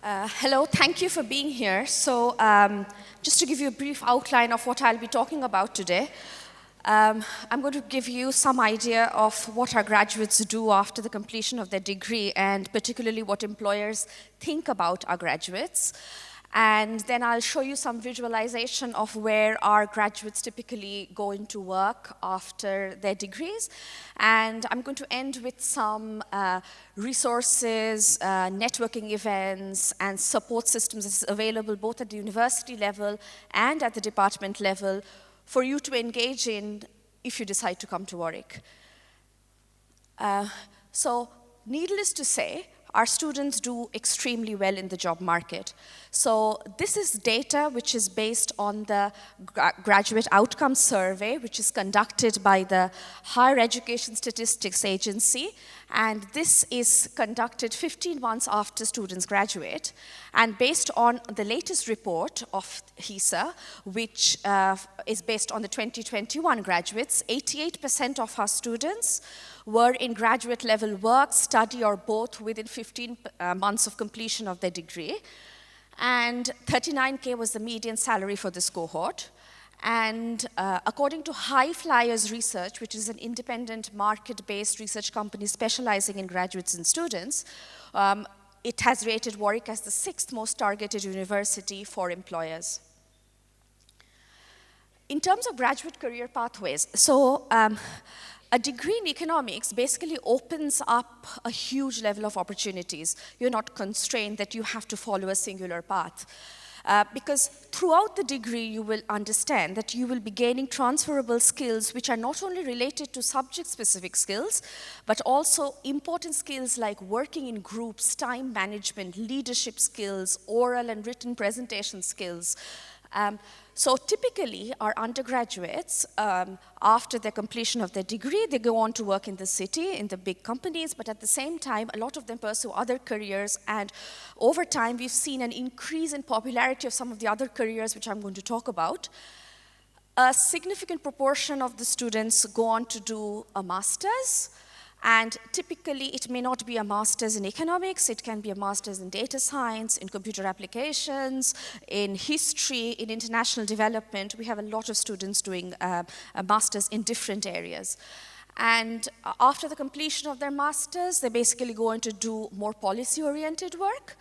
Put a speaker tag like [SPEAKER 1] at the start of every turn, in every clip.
[SPEAKER 1] Hello, thank you for being here. So just to give you a brief outline of what I'll be talking about today, I'm going to give you some idea of what our graduates do after the completion of their degree, and particularly what employers think about our graduates. And then I'll show you some visualization of where our graduates typically go into work after their degrees. And I'm going to end with some resources, networking events, and support systems available both at the university level and at the department level for you to engage in if you decide to come to Warwick. So needless to say, our students do extremely well in the job market. So this is data which is based on the Graduate Outcomes Survey, which is conducted by the Higher Education Statistics Agency. And this is conducted 15 months after students graduate. And based on the latest report of HESA, which is based on the 2021 graduates, 88% of our students were in graduate level work, study, or both within 15 months of completion of their degree. And 39K was the median salary for this cohort. And according to High Flyers Research, which is an independent market-based research company specializing in graduates and students, it has rated Warwick as the 6th most targeted university for employers. In terms of graduate career pathways, so a degree in economics basically opens up a huge level of opportunities. You're not constrained that you have to follow a singular path. Because throughout the degree, you will understand that you will be gaining transferable skills which are not only related to subject-specific skills, but also important skills like working in groups, time management, leadership skills, oral and written presentation skills. So typically, our undergraduates, after the completion of their degree, they go on to work in the city, in the big companies, but at the same time, a lot of them pursue other careers, and over time, we've seen an increase in popularity of some of the other careers, which I'm going to talk about. A significant proportion of the students go on to do a master's, and typically, it may not be a master's in economics, it can be a master's in data science, in computer applications, in history, in international development. We have a lot of students doing a master's in different areas. And after the completion of their master's, they basically go on to do more policy-oriented work.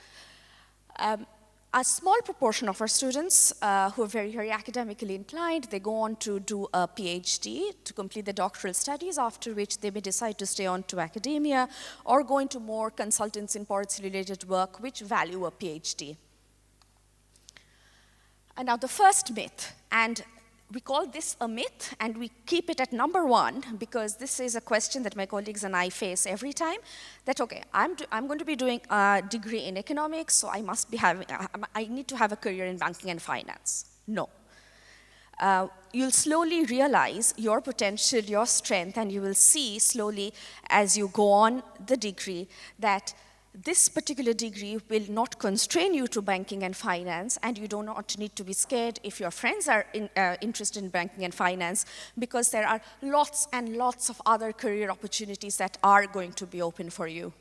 [SPEAKER 1] A small proportion of our students who are very academically inclined, they go on to do a PhD to complete their doctoral studies, after which they may decide to stay on to academia or go into more consultants in policy-related work which value a PhD. And now the first myth, and we call this a myth, and we keep it at number 1 because this is a question that my colleagues and I face every time, that, okay, I'm going to be doing a degree in economics, so I need to have a career in banking and finance. No. You'll slowly realize your potential, your strength, and you will see slowly as you go on the degree that this particular degree will not constrain you to banking and finance, and you do not need to be scared if your friends are interested in banking and finance, because there are lots and lots of other career opportunities that are going to be open for you.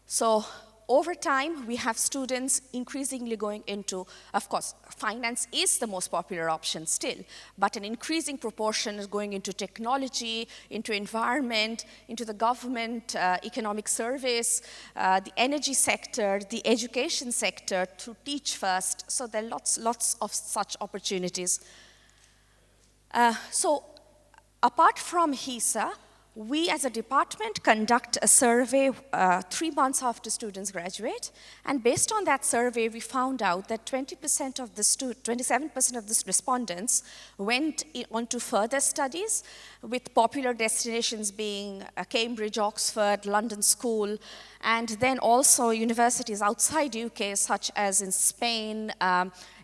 [SPEAKER 1] So over time, we have students increasingly going into, of course, finance is the most popular option still, but an increasing proportion is going into technology, into environment, into the government, economic service, the energy sector, the education sector, to teach first. So there are lots of such opportunities. So apart from HESA, we as a department conduct a survey 3 months after students graduate, and based on that survey, we found out that 27% of the respondents went on to further studies, with popular destinations being Cambridge, Oxford, London School, and then also universities outside UK, such as in Spain,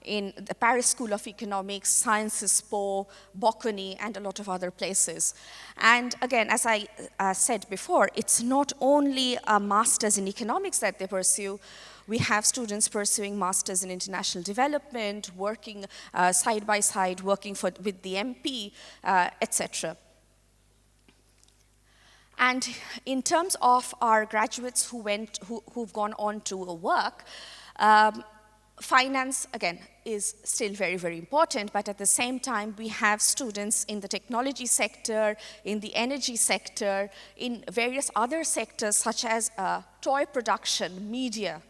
[SPEAKER 1] in the Paris School of Economics, Sciences Po, Bocconi, and a lot of other places. And again, as I said before, it's not only a master's in economics that they pursue. We have students pursuing masters in international development, working side by side, working with the MP, etc. And in terms of our graduates who've gone on to work, finance, again, is still very, very important, but at the same time, we have students in the technology sector, in the energy sector, in various other sectors, such as toy production, media.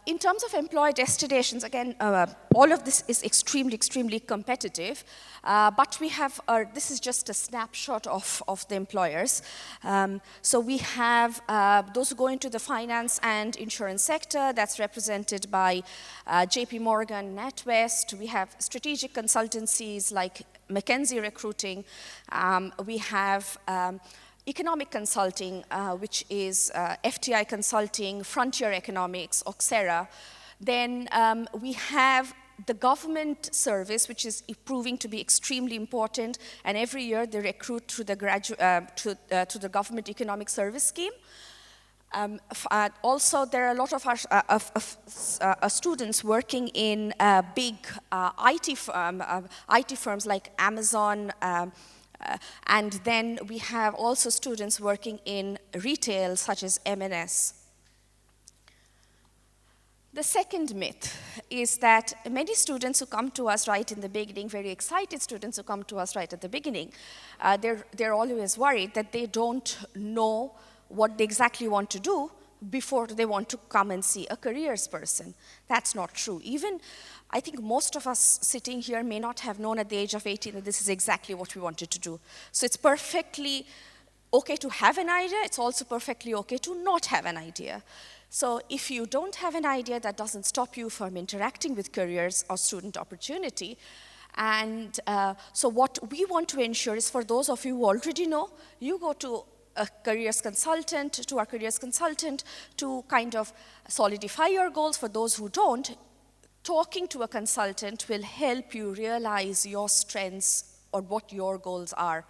[SPEAKER 1] In terms of employer destinations, again, all of this is extremely, extremely competitive, but we have, this is just a snapshot of the employers. So we have those who go into the finance and insurance sector, that's represented by JP Morgan, NatWest. We have strategic consultancies like McKinsey Recruiting. We have economic consulting, which is FTI Consulting, Frontier Economics, Oxera. Then we have the government service, which is proving to be extremely important, and every year they recruit through the, to the government economic service scheme. Also, there are a lot of our students working in big IT firms like Amazon, and then we have also students working in retail, such as M&S. The second myth is that many students who come to us right in the beginning, very excited students who come to us right at the beginning, they're always worried that they don't know what they exactly want to do before they want to come and see a careers person. That's not true. Even, I think most of us sitting here may not have known at the age of 18 that this is exactly what we wanted to do. So it's perfectly okay to have an idea. It's also perfectly okay to not have an idea. So if you don't have an idea, that doesn't stop you from interacting with careers or student opportunity. And so what we want to ensure is, for those of you who already know, you go to a careers consultant, to our careers consultant, to kind of solidify your goals. For those who don't, talking to a consultant will help you realize your strengths or what your goals are.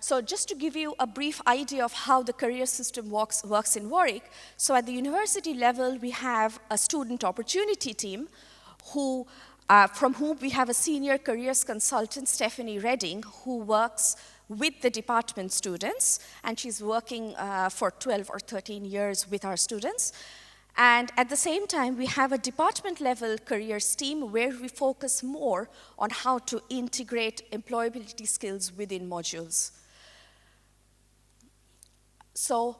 [SPEAKER 1] So just to give you a brief idea of how the career system works in Warwick, so at the university level, we have a student opportunity team who, from whom we have a senior careers consultant, Stephanie Redding, who works with the department students, and she's working for 12 or 13 years with our students. And at the same time, we have a department-level careers team where we focus more on how to integrate employability skills within modules. So,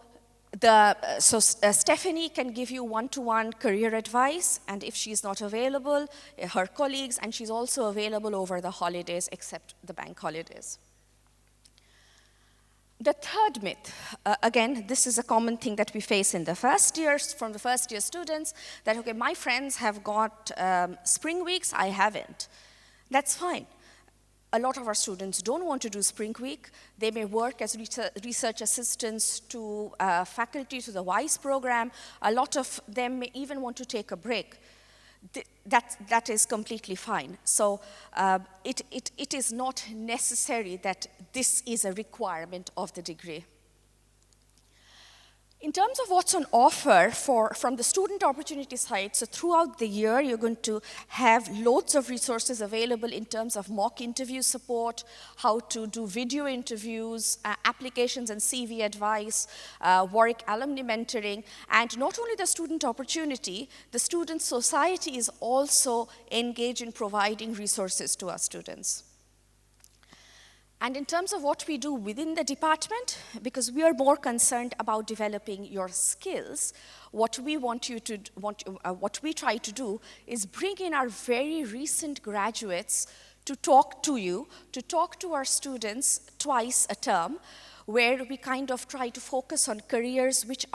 [SPEAKER 1] Stephanie can give you one-to-one career advice, and if she's not available, her colleagues, and she's also available over the holidays, except the bank holidays. The third myth, again, this is a common thing that we face in the first years, from the first year students, that, okay, my friends have got spring weeks, I haven't. That's fine. A lot of our students don't want to do spring week. They may work as research assistants to faculty, to the WISE program. A lot of them may even want to take a break. That is completely fine. So it is not necessary that this is a requirement of the degree. In terms of what's on offer from the student opportunity side, so throughout the year, you're going to have loads of resources available in terms of mock interview support, how to do video interviews, applications and CV advice, Warwick alumni mentoring, and not only the student opportunity, the student society is also engaged in providing resources to our students. And in terms of what we do within the department, because we are more concerned about developing your skills, what we try to do is bring in our very recent graduates to talk to you, to talk to our students twice a term, where we kind of try to focus on careers which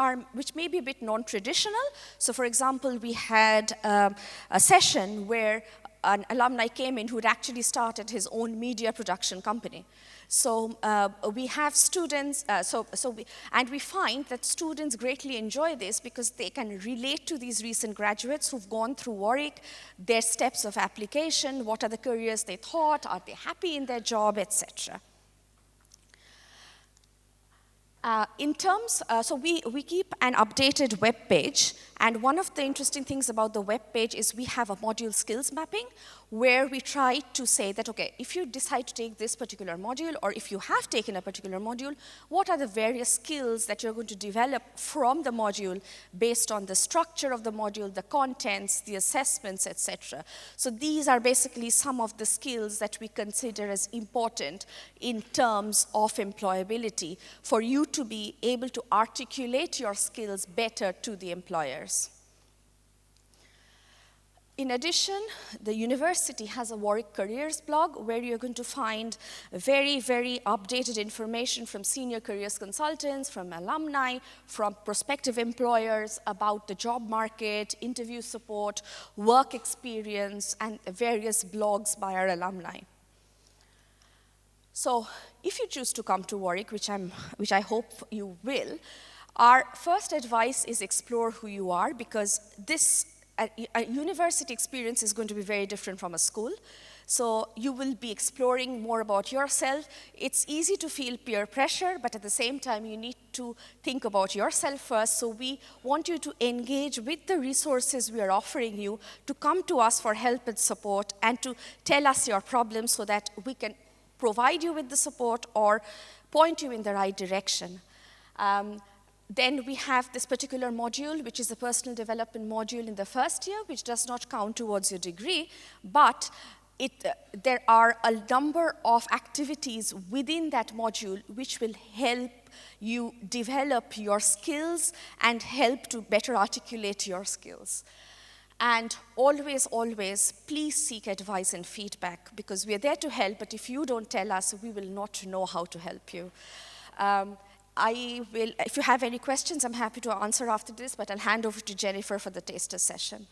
[SPEAKER 1] may be a bit non-traditional. So for example, we had a session where an alumni came in who had actually started his own media production company. So we have students, and we find that students greatly enjoy this because they can relate to these recent graduates who've gone through Warwick, their steps of application, what are the careers they thought, are they happy in their job, etc. So we keep an updated web page, And one of the interesting things about the web page is we have a module skills mapping where we try to say that, okay, if you decide to take this particular module, or if you have taken a particular module, what are the various skills that you're going to develop from the module based on the structure of the module, the contents, the assessments, etc. So these are basically some of the skills that we consider as important in terms of employability for you to be able to articulate your skills better to the employers. In addition, the university has a Warwick Careers blog where you're going to find very, very updated information from senior careers consultants, from alumni, from prospective employers about the job market, interview support, work experience, and various blogs by our alumni. So if you choose to come to Warwick, which I hope you will, our first advice is explore who you are, because a university experience is going to be very different from a school. So you will be exploring more about yourself. It's easy to feel peer pressure, but at the same time, you need to think about yourself first. So we want you to engage with the resources we are offering you, to come to us for help and support, and to tell us your problems so that we can provide you with the support or point you in the right direction. Then we have this particular module, which is a personal development module in the first year, which does not count towards your degree, but there are a number of activities within that module which will help you develop your skills and help to better articulate your skills. And always, always, please seek advice and feedback, because we are there to help, but if you don't tell us, we will not know how to help you. If you have any questions, I'm happy to answer after this, but I'll hand over to Jennifer for the taster session.